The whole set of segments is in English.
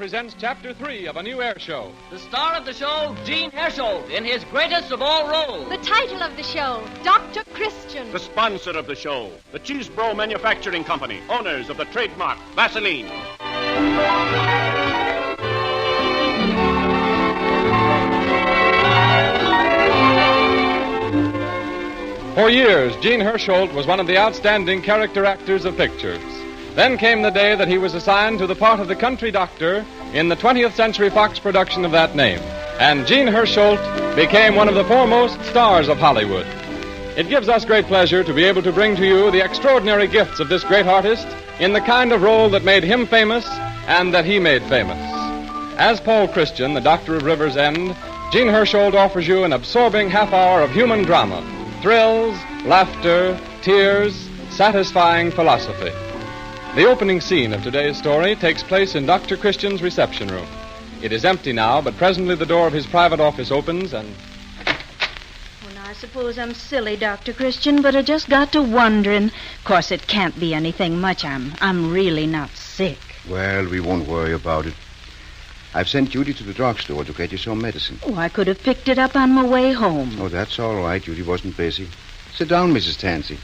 presents Chapter 3 of a new air show. The star of the show, Jean Hersholt, in his greatest of all roles. The title of the show, Dr. Christian. The sponsor of the show, the Cheesebro Manufacturing Company, owners of the trademark Vaseline. For years, Jean Hersholt was one of the outstanding character actors of pictures. Then came the day that he was assigned to the part of the country doctor in the 20th Century Fox production of that name. And Jean Hersholt became one of the foremost stars of Hollywood. It gives us great pleasure to be able to bring to you the extraordinary gifts of this great artist in the kind of role that made him famous and that he made famous. As Paul Christian, the doctor of River's End, Jean Hersholt offers you an absorbing half hour of human drama, thrills, laughter, tears, satisfying philosophy. The opening scene of today's story takes place in Dr. Christian's reception room. It is empty now, but presently the door of his private office opens and... Well, now, I suppose I'm silly, Dr. Christian, but I just got to wondering. Of course, it can't be anything much. I'm really not sick. Well, we won't worry about it. I've sent Judy to the drugstore to get you some medicine. Oh, I could have picked it up on my way home. Oh, that's all right. Judy wasn't busy. Sit down, Mrs. Tanzy.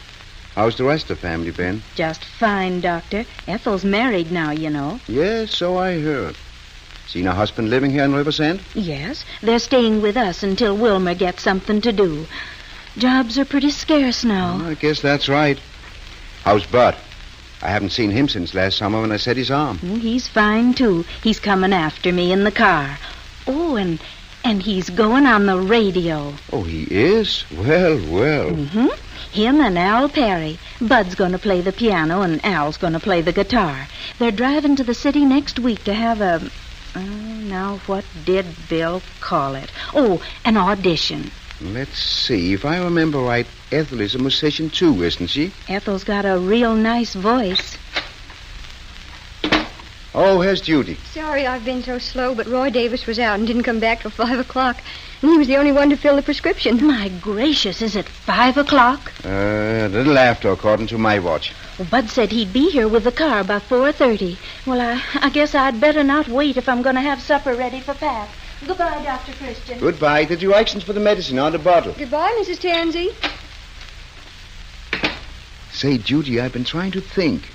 How's the rest of the family been? Just fine, Doctor. Ethel's married now, you know. Yes, so I heard. Seen her husband living here in River's End? Yes, they're staying with us until Wilmer gets something to do. Jobs are pretty scarce now. Oh, I guess that's right. How's Bud? I haven't seen him since last summer when I set his arm. He's fine, too. He's coming after me in the car. Oh, and he's going on the radio. Oh, he is? Well. Mm-hmm. Him and Al Perry. Bud's going to play the piano and Al's going to play the guitar. They're driving to the city next week to have a... now, what did Bill call it? Oh, an audition. Let's see. If I remember right, Ethel is a musician, too, isn't she? Ethel's got a real nice voice. Oh, here's Judy. Sorry I've been so slow, but Roy Davis was out and didn't come back till 5 o'clock. And he was the only one to fill the prescription. My gracious, is it 5 o'clock? A little after, according to my watch. Well, Bud said he'd be here with the car by 4:30. Well, I guess I'd better not wait if I'm going to have supper ready for Pat. Goodbye, Dr. Christian. Goodbye. The directions for the medicine on the bottle. Goodbye, Mrs. Tanzy. Say, Judy, I've been trying to think.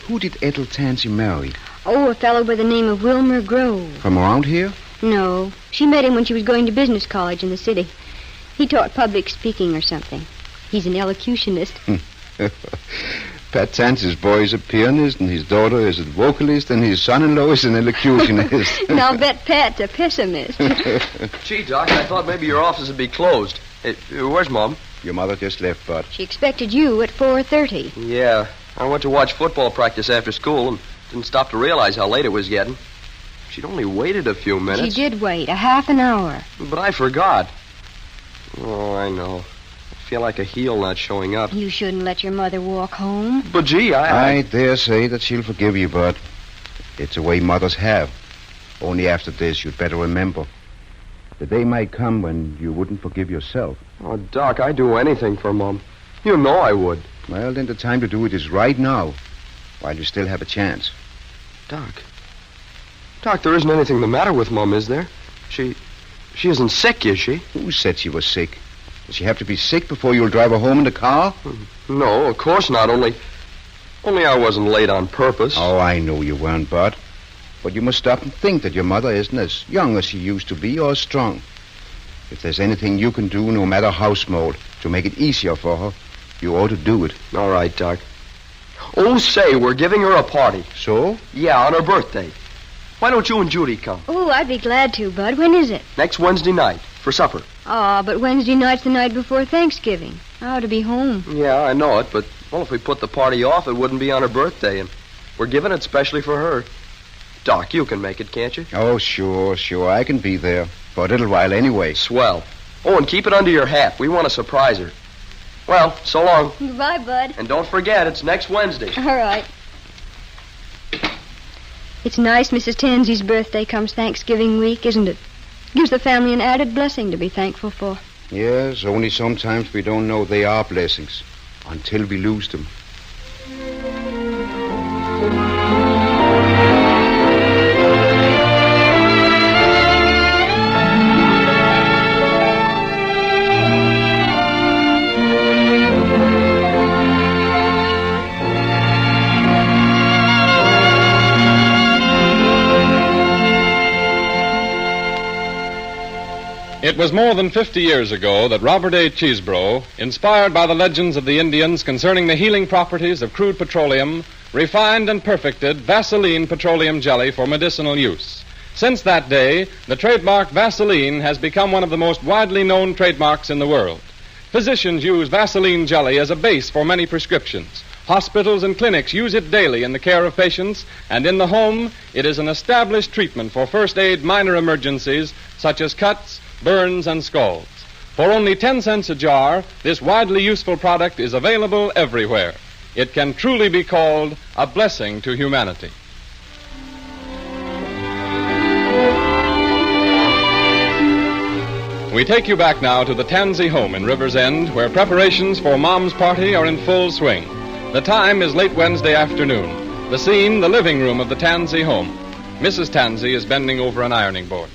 Who did Ethel Tanzy marry? Oh, a fellow by the name of Wilmer Grove. From around here? No. She met him when she was going to business college in the city. He taught public speaking or something. He's an elocutionist. Pat Tanzy's boy is a pianist, and his daughter is a vocalist, and his son-in-law is an elocutionist. Now I'll bet Pat's a pessimist. Gee, Doc, I thought maybe your office would be closed. Where's Mom? Your mother just left, Bud. She expected you at 4:30. Yeah, I went to watch football practice after school and didn't stop to realize how late it was getting. She'd only waited a few minutes. She did wait, a half an hour. But I forgot. Oh, I know. I feel like a heel not showing up. You shouldn't let your mother walk home. But, gee, I dare say that she'll forgive you, Bud. It's a way mothers have. Only after this, you'd better remember. The day might come when you wouldn't forgive yourself. Oh, Doc, I'd do anything for Mom. You know I would. Well, then the time to do it is right now, while you still have a chance. Doc, there isn't anything the matter with Mom, is there? She isn't sick, is she? Who said she was sick? Does she have to be sick before you'll drive her home in the car? No, of course not. Only I wasn't late on purpose. Oh, I know you weren't, Bud. But you must stop and think that your mother isn't as young as she used to be or as strong. If there's anything you can do, no matter how small, to make it easier for her, you ought to do it. All right, Doc. Oh, say, we're giving her a party. So? Yeah, on her birthday. Why don't you and Judy come? Oh, I'd be glad to, Bud. When is it? Next Wednesday night, for supper. Oh, but Wednesday night's the night before Thanksgiving. I ought to be home. Yeah, I know it, but, well, if we put the party off, it wouldn't be on her birthday, and we're giving it specially for her. Doc, you can make it, can't you? Oh, sure. I can be there. For a little while anyway. Swell. Oh, and keep it under your hat. We want to surprise her. Well, so long. Goodbye, Bud. And don't forget, it's next Wednesday. All right. It's nice Mrs. Tanzy's birthday comes Thanksgiving week, isn't it? Gives the family an added blessing to be thankful for. Yes, only sometimes we don't know they are blessings until we lose them. It was more than 50 years ago that Robert A. Chesebro, inspired by the legends of the Indians concerning the healing properties of crude petroleum, refined and perfected Vaseline petroleum jelly for medicinal use. Since that day, the trademark Vaseline has become one of the most widely known trademarks in the world. Physicians use Vaseline jelly as a base for many prescriptions. Hospitals and clinics use it daily in the care of patients, and in the home, it is an established treatment for first aid minor emergencies such as cuts, burns, and scalds. For only 10 cents a jar, this widely useful product is available everywhere. It can truly be called a blessing to humanity. We take you back now to the Tanzy home in River's End, where preparations for Mom's party are in full swing. The time is late Wednesday afternoon. The scene, the living room of the Tanzy home. Mrs. Tanzy is bending over an ironing board.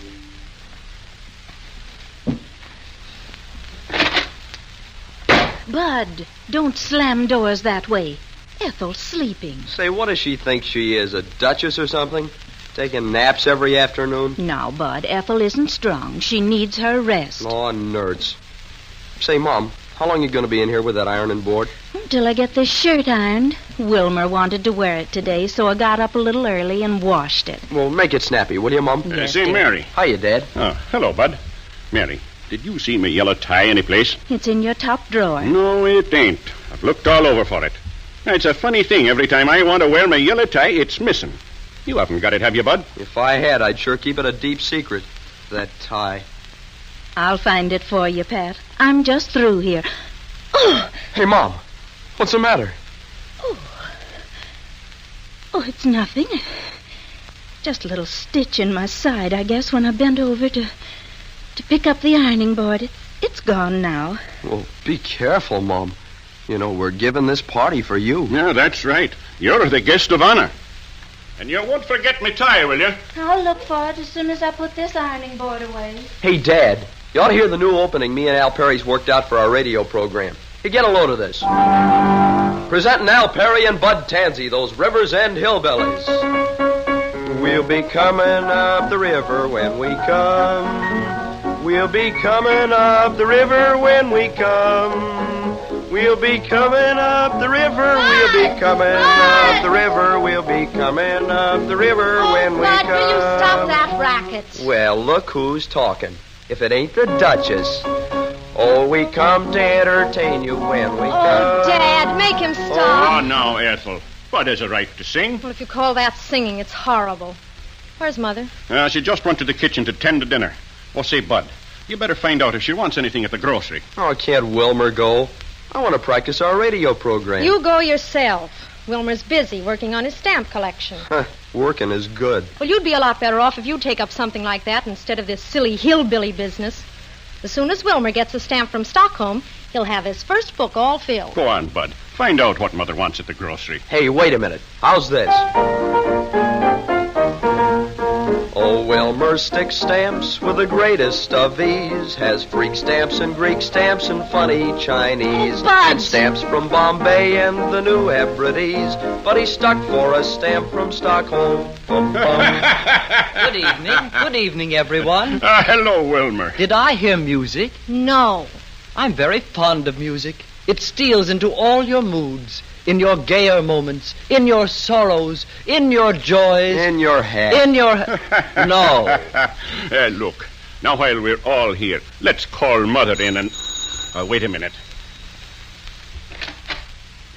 Bud, don't slam doors that way. Ethel's sleeping. Say, what does she think she is, a duchess or something? Taking naps every afternoon? Now, Bud, Ethel isn't strong. She needs her rest. Oh, nerds. Say, Mom, how long are you going to be in here with that ironing board? Until I get this shirt ironed. Wilmer wanted to wear it today, so I got up a little early and washed it. Well, make it snappy, will you, Mom? Yes, say, dear. Mary. Hiya, Dad. Oh, hello, Bud. Mary, did you see my yellow tie anyplace? It's in your top drawer. No, it ain't. I've looked all over for it. Now, it's a funny thing. Every time I want to wear my yellow tie, it's missing. You haven't got it, have you, Bud? If I had, I'd sure keep it a deep secret. That tie. I'll find it for you, Pat. I'm just through here. Oh! Hey, Mom. What's the matter? Oh, it's nothing. Just a little stitch in my side, I guess, when I bent over to pick up the ironing board. It's gone now. Well, be careful, Mom. You know, we're giving this party for you. Yeah, that's right. You're the guest of honor. And you won't forget my tie, will you? I'll look for it as soon as I put this ironing board away. Hey, Dad, you ought to hear the new opening me and Al Perry's worked out for our radio program. Hey, get a load of this. Presenting Al Perry and Bud Tanzy, those River's End hillbillies. We'll be coming up the river when we come. We'll be coming up the river when we come. We'll be coming up the river. We'll be coming up the river. We'll be coming up the river when we come. Bud, will you stop that racket? Well, look who's talking. If it ain't the Duchess. Oh, we come to entertain you when we come. Oh, Dad, make him Oh, stop. no, Ethel. Bud has a right to sing. Well, if you call that singing, it's horrible. Where's Mother? She just went to the kitchen to tend to dinner. Oh, say, Bud, you better find out if she wants anything at the grocery. Oh, can't Wilmer go? I want to practice our radio program. You go yourself. Wilmer's busy working on his stamp collection. Working is good. Well, you'd be a lot better off if you take up something like that instead of this silly hillbilly business. As soon as Wilmer gets a stamp from Stockholm, he'll have his first book all filled. Go on, Bud. Find out what Mother wants at the grocery. Hey, wait a minute. How's this? Oh, Wilmer sticks stamps with the greatest of ease. Has freak stamps and Greek stamps and funny Chinese. And stamps from Bombay and the New Hebrides. But he's stuck for a stamp from Stockholm. Bum, bum. Good evening. Good evening, everyone. Hello, Wilmer. Did I hear music? No. I'm very fond of music. It steals into all your moods. In your gayer moments, in your sorrows, in your joys. In your head. In your... No. Look, now while we're all here, let's call Mother in and... wait a minute.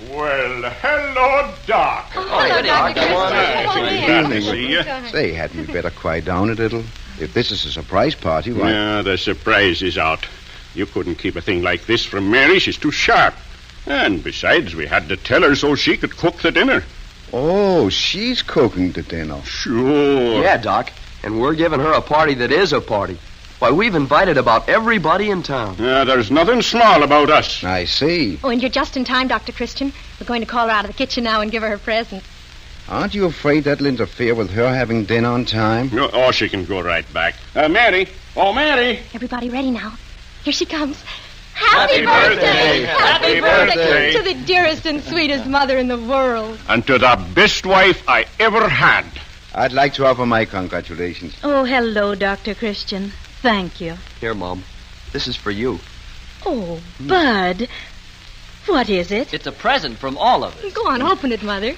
Well, hello, Doc. Hello, Dr. Christian. Glad to see you. Say, hadn't we better quiet down a little? If this is a surprise party, why... Yeah, the surprise is out. You couldn't keep a thing like this from Mary. She's too sharp. And besides, we had to tell her so she could cook the dinner. Oh, she's cooking the dinner. Sure. Yeah, Doc. And we're giving her a party that is a party. Why, we've invited about everybody in town. There's nothing small about us. I see. Oh, and you're just in time, Dr. Christian. We're going to call her out of the kitchen now and give her her present. Aren't you afraid that'll interfere with her having dinner on time? No, oh, she can go right back. Mary. Oh, Mary. Everybody ready now. Here she comes. Happy birthday! Happy birthday! To the dearest and sweetest mother in the world. And to the best wife I ever had. I'd like to offer my congratulations. Oh, hello, Dr. Christian. Thank you. Here, Mom. This is for you. Oh, Bud. What is it? It's a present from all of us. Go on, open it, Mother.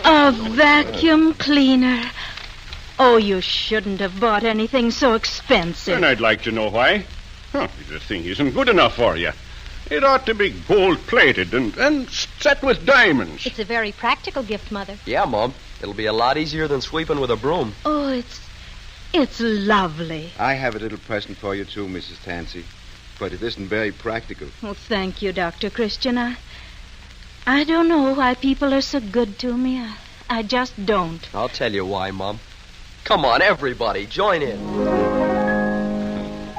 A vacuum cleaner. Oh, you shouldn't have bought anything so expensive. And I'd like to know why. Oh, the thing isn't good enough for you. It ought to be gold-plated and set with diamonds. It's a very practical gift, Mother. Yeah, Mom. It'll be a lot easier than sweeping with a broom. Oh, it's lovely. I have a little present for you, too, Mrs. Tanzy. But it isn't very practical. Oh, thank you, Dr. Christian. I don't know why people are so good to me. I just don't. I'll tell you why, Mom. Come on, everybody, join in.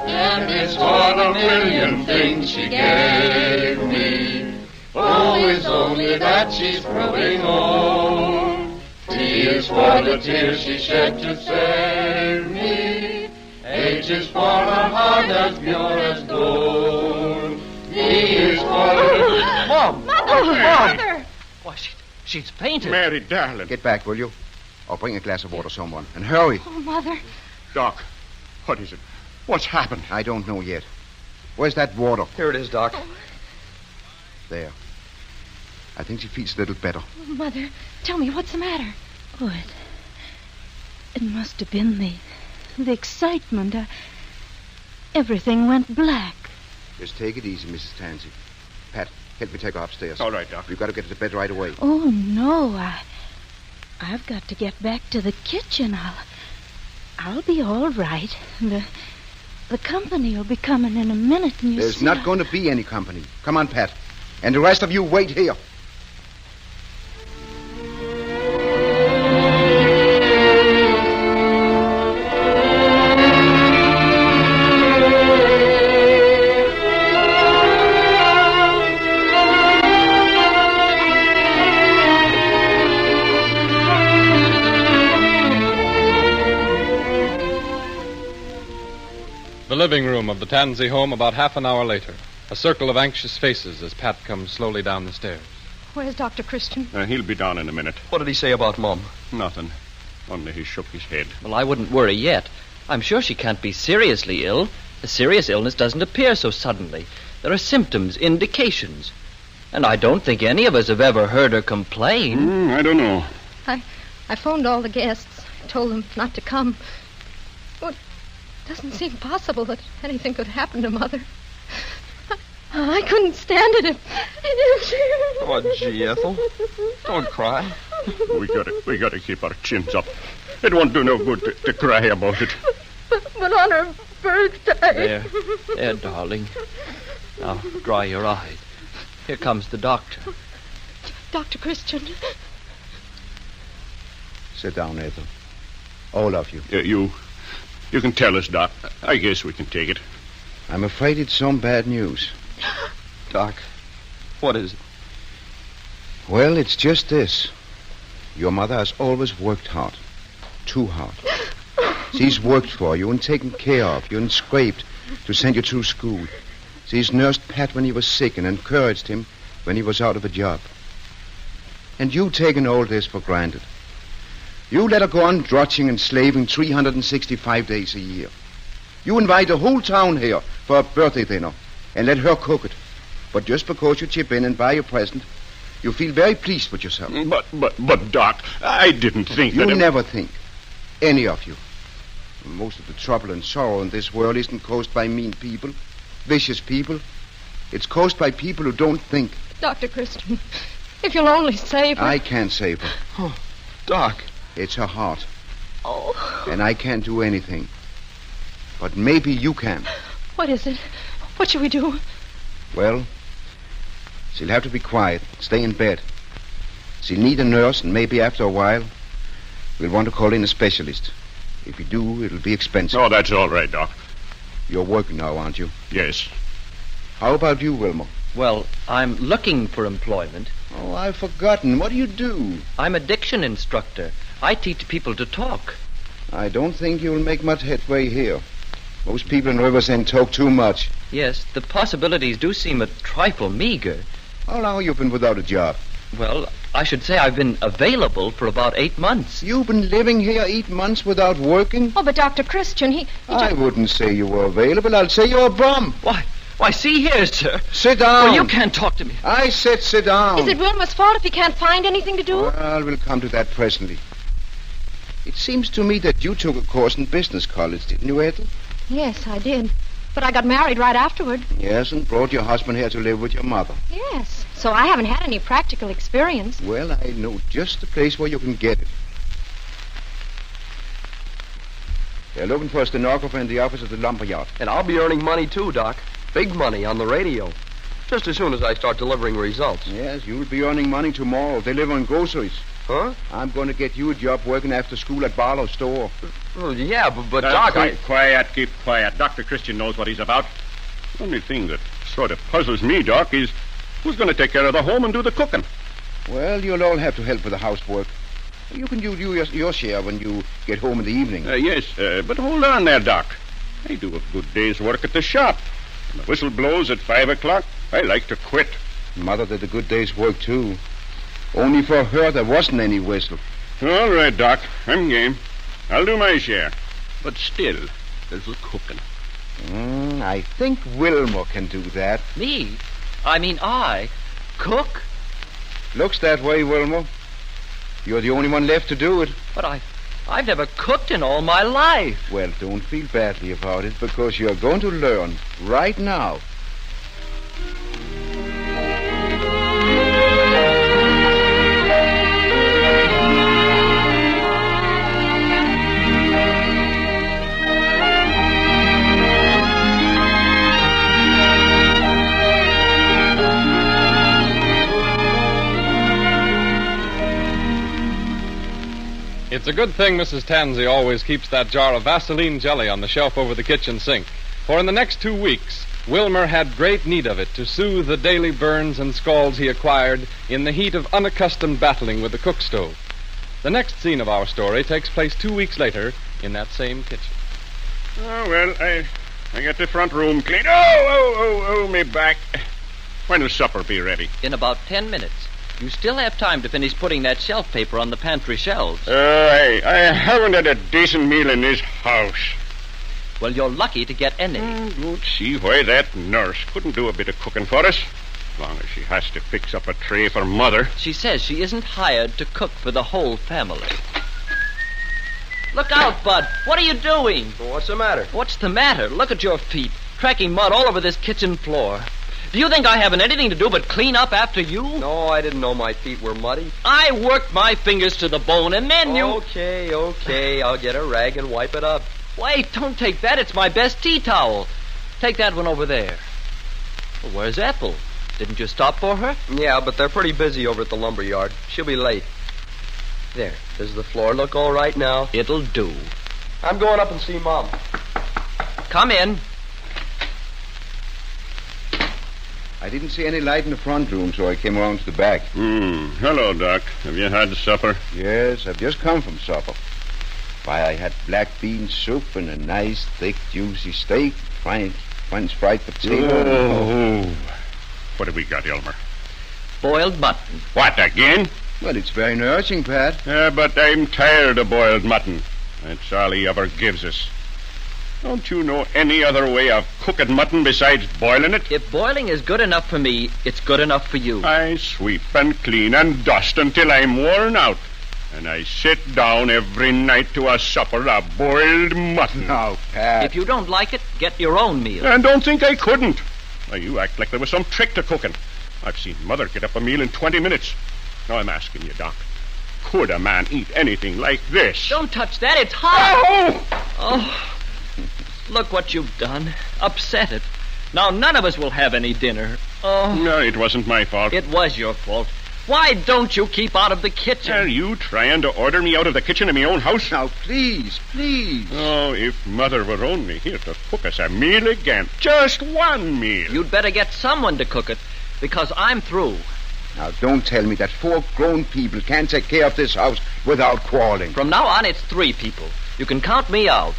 And it's for the million things she gave me. Oh, it's only that she's growing old. T is for the tears she shed to save me. H is for a heart as pure as gold. D is for the... Mom! Mother! Why, she's fainted. Mary, darling. Get back, will you? Or bring a glass of water, someone. And hurry. Oh, Mother. Doc, what is it? What's happened? I don't know yet. Where's that water? Here it is, Doc. There. I think she feels a little better. Oh, Mother, tell me, what's the matter? Oh, it must have been the excitement. Everything went black. Just take it easy, Mrs. Tanzy. Pat, help me take her upstairs. All right, Doc. We've got to get her to bed right away. Oh, no. I've got to get back to the kitchen. I'll be all right. The company will be coming in a minute, and There's not going to be any company. Come on, Pat. And the rest of you wait here. The living room of the Tanzy home about half an hour later. A circle of anxious faces as Pat comes slowly down the stairs. Where's Dr. Christian? He'll be down in a minute. What did he say about Mom? Nothing. Only he shook his head. Well, I wouldn't worry yet. I'm sure she can't be seriously ill. A serious illness doesn't appear so suddenly. There are symptoms, indications. And I don't think any of us have ever heard her complain. I don't know. I phoned all the guests. Told them not to come. Well, it doesn't seem possible that anything could happen to Mother. I couldn't stand it. Oh, gee, Ethel. Don't cry. We gotta keep our chins up. It won't do no good to cry about it. But on her birthday... There, darling. Now, dry your eyes. Here comes the doctor. Dr. Christian. Sit down, Ethel. All of you. You can tell us, Doc. I guess we can take it. I'm afraid it's some bad news. Doc, what is it? Well, it's just this. Your mother has always worked hard. Too hard. She's worked for you and taken care of you and scraped to send you through school. She's nursed Pat when he was sick and encouraged him when he was out of a job. And you've taken all this for granted. You let her go on drudging and slaving 365 days a year. You invite the whole town here for a birthday dinner and let her cook it. But just because you chip in and buy a present, you feel very pleased with yourself. But, Doc, I didn't think that... You never think. Any of you. Most of the trouble and sorrow in this world isn't caused by mean people, vicious people. It's caused by people who don't think. Dr. Christian, if you'll only save her... I can't save her. Oh, Doc. It's her heart. Oh. And I can't do anything. But maybe you can. What is it? What should we do? Well, she'll have to be quiet, stay in bed. She'll need a nurse, and maybe after a while, we'll want to call in a specialist. If you do, it'll be expensive. Oh, that's all right, Doc. You're working now, aren't you? Yes. How about you, Wilmer? Well, I'm looking for employment. Oh, I've forgotten. What do you do? I'm a diction instructor. I teach people to talk. I don't think you'll make much headway here. Most people in Riversend talk too much. Yes, the possibilities do seem a trifle meager. How long have you been without a job? Well, I should say I've been available for about 8 months. You've been living here 8 months without working? Oh, but Dr. Christian, he I wouldn't say you were available. I'll say you're a bum. Why, see here, sir. Sit down. Well, you can't talk to me. I said sit down. Is it Wilma's fault if he can't find anything to do? Well, we'll come to that presently. It seems to me that you took a course in business college, didn't you, Ethel? Yes, I did. But I got married right afterward. Yes, and brought your husband here to live with your mother. Yes, so I haven't had any practical experience. Well, I know just the place where you can get it. They're looking for a stenographer in the office of the lumberyard. And I'll be earning money, too, Doc. Big money on the radio. Just as soon as I start delivering results. Yes, you'll be earning money tomorrow, delivering groceries. Huh? I'm going to get you a job working after school at Barlow's store. Well, yeah, but Doc, Keep quiet. Dr. Christian knows what he's about. The only thing that sort of puzzles me, Doc, is who's going to take care of the home and do the cooking? Well, you'll all have to help with the housework. You can do your share when you get home in the evening. Yes, but hold on there, Doc. I do a good day's work at the shop. When the whistle blows at 5 o'clock, I like to quit. Mother did a good day's work, too. Only for her, there wasn't any whistle. All right, Doc. I'm game. I'll do my share. But still, there's the cooking. I think Wilma can do that. Me? I cook? Looks that way, Wilma. You're the only one left to do it. But I've never cooked in all my life. Well, don't feel badly about it, because you're going to learn right now. It's a good thing Mrs. Tanzy always keeps that jar of Vaseline jelly on the shelf over the kitchen sink, for in the next 2 weeks, Wilmer had great need of it to soothe the daily burns and scalds he acquired in the heat of unaccustomed battling with the cook stove. The next scene of our story takes place 2 weeks later in that same kitchen. Oh, well, I got the front room clean. Oh, me back. When will supper be ready? In about 10 minutes. You still have time to finish putting that shelf paper on the pantry shelves. I haven't had a decent meal in this house. Well, you're lucky to get any. Don't see why that nurse couldn't do a bit of cooking for us. As long as she has to fix up a tray for Mother. She says she isn't hired to cook for the whole family. Look out, Bud. What are you doing? Well, what's the matter? What's the matter? Look at your feet. Tracking mud all over this kitchen floor. Do you think I haven't anything to do but clean up after you? No, I didn't know my feet were muddy. I worked my fingers to the bone, and then you... Okay. I'll get a rag and wipe it up. Wait, don't take that. It's my best tea towel. Take that one over there. Well, where's Ethel? Didn't you stop for her? Yeah, but they're pretty busy over at the lumberyard. She'll be late. There. Does the floor look all right now? It'll do. I'm going up and see Mom. Come in. I didn't see any light in the front room, so I came around to the back. Hello, Doc. Have you had supper? Yes, I've just come from supper. Why, I had black bean soup and a nice, thick, juicy steak, French fried potato. Oh. What have we got, Elmer? Boiled mutton. What, again? Well, it's very nourishing, Pat. But I'm tired of boiled mutton. That's all he ever gives us. Don't you know any other way of cooking mutton besides boiling it? If boiling is good enough for me, it's good enough for you. I sweep and clean and dust until I'm worn out. And I sit down every night to a supper of boiled mutton. Now, Pat. If you don't like it, get your own meal. And don't think I couldn't. Why, you act like there was some trick to cooking. I've seen Mother get up a meal in 20 minutes. Now I'm asking you, Doc. Could a man eat anything like this? Don't touch that. It's hot. Oh! Look what you've done. Upset it. Now none of us will have any dinner. Oh. No, it wasn't my fault. It was your fault. Why don't you keep out of the kitchen? Are you trying to order me out of the kitchen in my own house? Now, please. Oh, if Mother were only here to cook us a meal again. Just one meal. You'd better get someone to cook it, because I'm through. Now, don't tell me that 4 grown people can't take care of this house without quarreling. From now on, it's 3 people. You can count me out.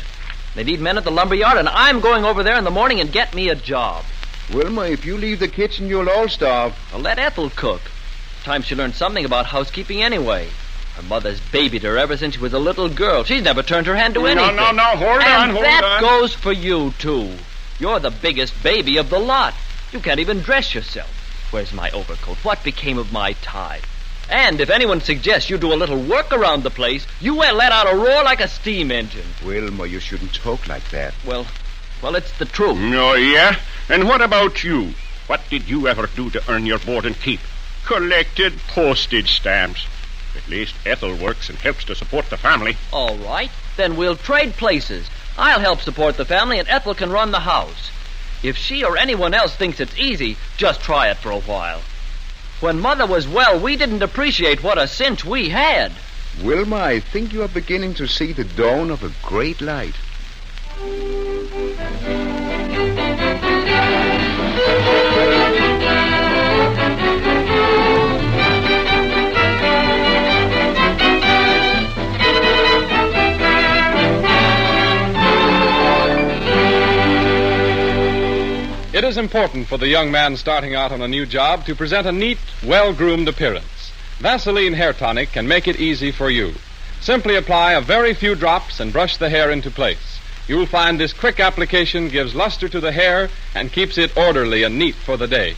They need men at the lumberyard, and I'm going over there in the morning and get me a job. Wilma, if you leave the kitchen, you'll all starve. Well, let Ethel cook. time she learned something about housekeeping anyway. Her mother's babied her ever since she was a little girl. She's never turned her hand to anything. No, hold on. And that goes for you, too. You're the biggest baby of the lot. You can't even dress yourself. Where's my overcoat? What became of my tie? And if anyone suggests you do a little work around the place, you will let out a roar like a steam engine. Wilma, you shouldn't talk like that. Well, it's the truth. Oh, yeah? And what about you? What did you ever do to earn your board and keep? Collected postage stamps. At least Ethel works and helps to support the family. All right. Then we'll trade places. I'll help support the family, and Ethel can run the house. If she or anyone else thinks it's easy, just try it for a while. When Mother was well, we didn't appreciate what a cinch we had. Wilma, I think you are beginning to see the dawn of a great light. It is important for the young man starting out on a new job to present a neat, well-groomed appearance. Vaseline Hair Tonic can make it easy for you. Simply apply a very few drops and brush the hair into place. You'll find this quick application gives luster to the hair and keeps it orderly and neat for the day.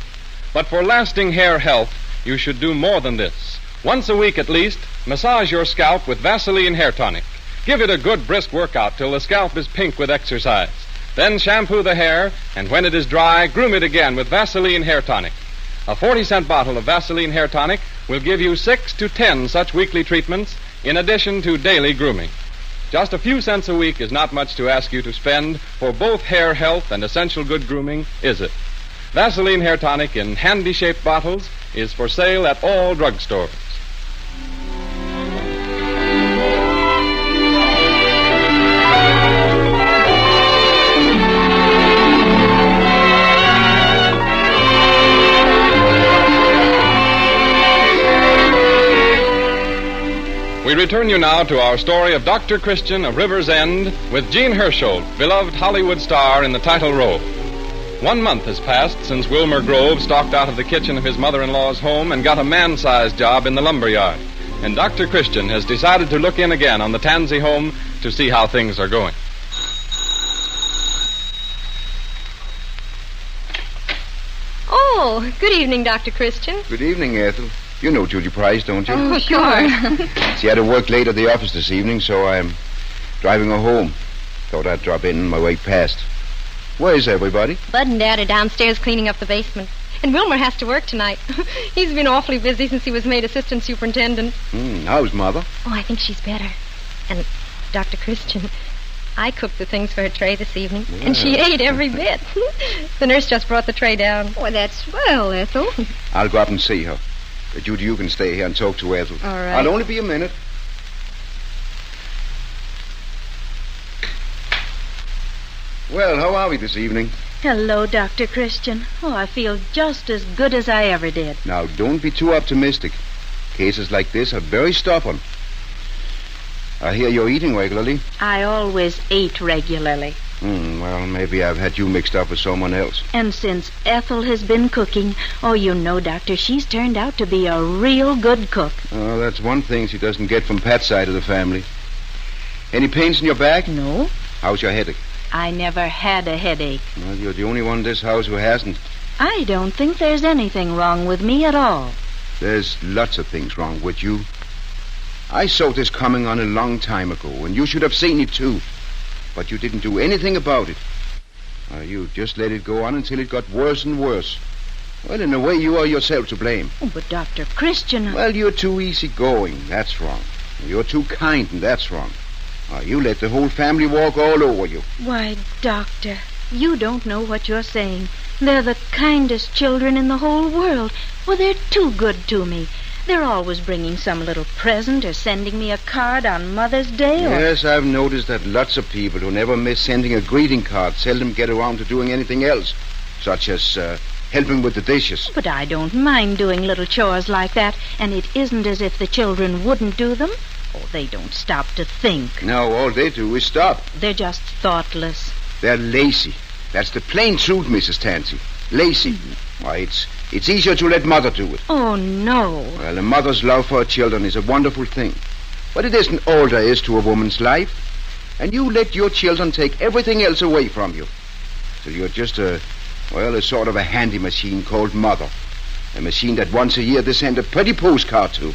But for lasting hair health, you should do more than this. Once a week at least, massage your scalp with Vaseline Hair Tonic. Give it a good brisk workout till the scalp is pink with exercise. Then shampoo the hair, and when it is dry, groom it again with Vaseline Hair Tonic. A 40-cent bottle of Vaseline Hair Tonic will give you 6 to 10 such weekly treatments in addition to daily grooming. Just a few cents a week is not much to ask you to spend for both hair health and essential good grooming, is it? Vaseline Hair Tonic in handy-shaped bottles is for sale at all drugstores. We return you now to our story of Dr. Christian of River's End with Jean Hersholt, beloved Hollywood star, in the title role. 1 month has passed since Wilmer Grove stalked out of the kitchen of his mother-in-law's home and got a man-sized job in the lumber yard. And Dr. Christian has decided to look in again on the Tanzy home to see how things are going. Oh, good evening, Dr. Christian. Good evening, Ethel. You know Judy Price, don't you? Oh, sure. She had to work late at the office this evening, so I'm driving her home. Thought I'd drop in on my way past. Where's everybody? Bud and Dad are downstairs cleaning up the basement. And Wilmer has to work tonight. He's been awfully busy since he was made assistant superintendent. How's Mother? Oh, I think she's better. And Dr. Christian, I cooked the things for her tray this evening, and she ate every bit. The nurse just brought the tray down. Oh, that's swell, Ethel. I'll go up and see her. Judy, you can stay here and talk to Ethel. All right. I'll only be a minute. Well, how are we this evening? Hello, Dr. Christian. Oh, I feel just as good as I ever did. Now, don't be too optimistic. Cases like this are very stubborn. I hear you're eating regularly. I always ate regularly. Well, maybe I've had you mixed up with someone else. And since Ethel has been cooking, oh, you know, Doctor, she's turned out to be a real good cook. Oh, that's one thing she doesn't get from Pat's side of the family. Any pains in your back? No. How's your headache? I never had a headache. Well, you're the only one in this house who hasn't. I don't think there's anything wrong with me at all. There's lots of things wrong with you. I saw this coming on a long time ago, and you should have seen it too. But you didn't do anything about it. You just let it go on until it got worse and worse. Well, in a way, you are yourself to blame. Oh, but Dr. Christian... Well, you're too easygoing. That's wrong. You're too kind, and that's wrong. You let the whole family walk all over you. Why, Doctor, you don't know what you're saying. They're the kindest children in the whole world. Well, they're too good to me. They're always bringing some little present or sending me a card on Mother's Day or... Yes, I've noticed that lots of people who never miss sending a greeting card seldom get around to doing anything else, such as helping with the dishes. But I don't mind doing little chores like that, and it isn't as if the children wouldn't do them. Oh, they don't stop to think. No, all they do is stop. They're just thoughtless. They're lazy. That's the plain truth, Mrs. Tanzy. lazy. Why, it's easier to let mother do it. Oh, no. Well, a mother's love for her children is a wonderful thing. But it isn't all there is to a woman's life. And you let your children take everything else away from you. So you're just a sort of a handy machine called mother. A machine that once a year they send a pretty postcard to.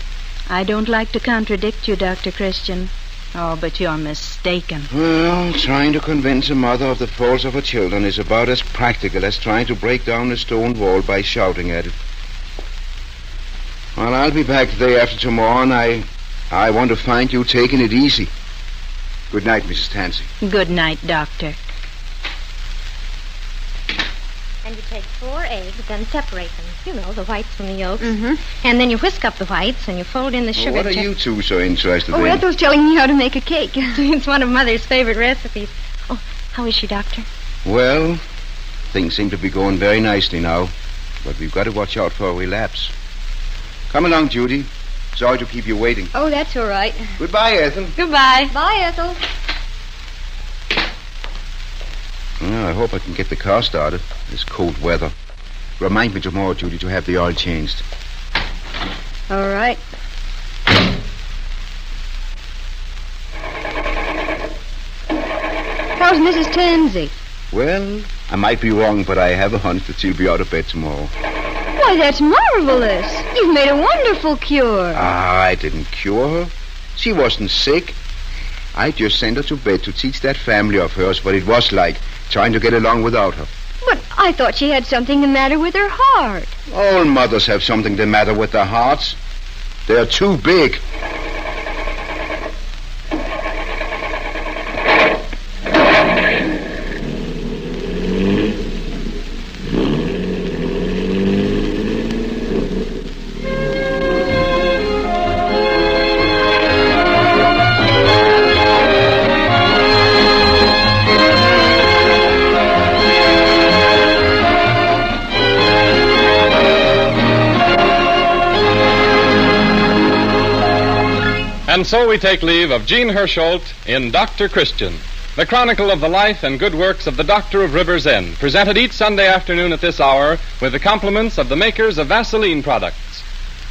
I don't like to contradict you, Dr. Christian. Oh, but you're mistaken. Well, trying to convince a mother of the faults of her children is about as practical as trying to break down a stone wall by shouting at it. Well, I'll be back the day after tomorrow, and I want to find you taking it easy. Good night, Mrs. Tanzy. Good night, Doctor. And you take 4 eggs, then separate them. You know, the whites from the yolks. Mm-hmm. And then you whisk up the whites, and you fold in the sugar. What are you two so interested in? Oh, Ethel's telling me how to make a cake. It's one of Mother's favorite recipes. Oh, how is she, Doctor? Well, things seem to be going very nicely now. But we've got to watch out for a relapse. Come along, Judy. Sorry to keep you waiting. Oh, that's all right. Goodbye, Ethel. Goodbye. Bye, Ethel. Well, I hope I can get the car started. This cold weather. Remind me tomorrow, Judy, to have the oil changed. All right. How's Mrs. Tanzy? Well, I might be wrong, but I have a hunch that she'll be out of bed tomorrow. Why, that's marvelous. You've made a wonderful cure. I didn't cure her. She wasn't sick. I just sent her to bed to teach that family of hers what it was like trying to get along without her. But I thought she had something the matter with her heart. All mothers have something the matter with their hearts. They're too big. And so we take leave of Jean Hersholt in Dr. Christian, the chronicle of the life and good works of the Doctor of River's End, presented each Sunday afternoon at this hour with the compliments of the makers of Vaseline products.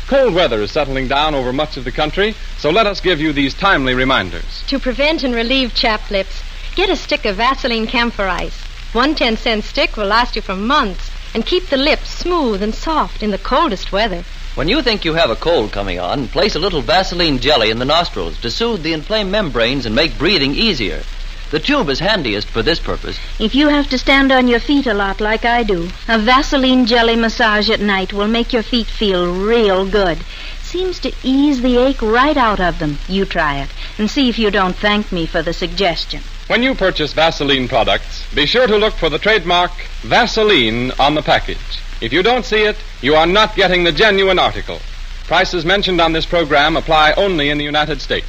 Cold weather is settling down over much of the country, so let us give you these timely reminders. To prevent and relieve chapped lips, get a stick of Vaseline camphor ice. 1 10-cent stick will last you for months and keep the lips smooth and soft in the coldest weather. When you think you have a cold coming on, place a little Vaseline jelly in the nostrils to soothe the inflamed membranes and make breathing easier. The tube is handiest for this purpose. If you have to stand on your feet a lot like I do, a Vaseline jelly massage at night will make your feet feel real good. Seems to ease the ache right out of them. You try it and see if you don't thank me for the suggestion. When you purchase Vaseline products, be sure to look for the trademark Vaseline on the package. If you don't see it, you are not getting the genuine article. Prices mentioned on this program apply only in the United States.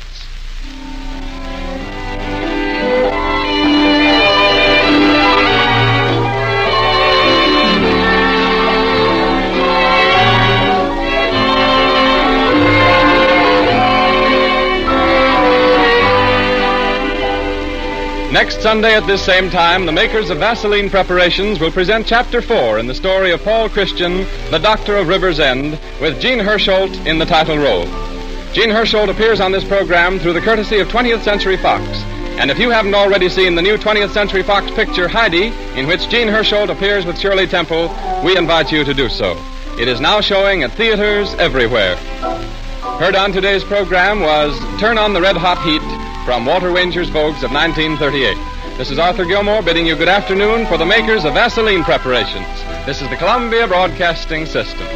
Next Sunday at this same time, the makers of Vaseline preparations will present Chapter 4 in the story of Paul Christian, the Doctor of River's End, with Jean Hersholt in the title role. Jean Hersholt appears on this program through the courtesy of 20th Century Fox. And if you haven't already seen the new 20th Century Fox picture, Heidi, in which Jean Hersholt appears with Shirley Temple, we invite you to do so. It is now showing at theaters everywhere. Heard on today's program was Turn on the Red Hot Heat, from Walter Wanger's Vogues of 1938. This is Arthur Gilmore bidding you good afternoon for the makers of Vaseline preparations. This is the Columbia Broadcasting System.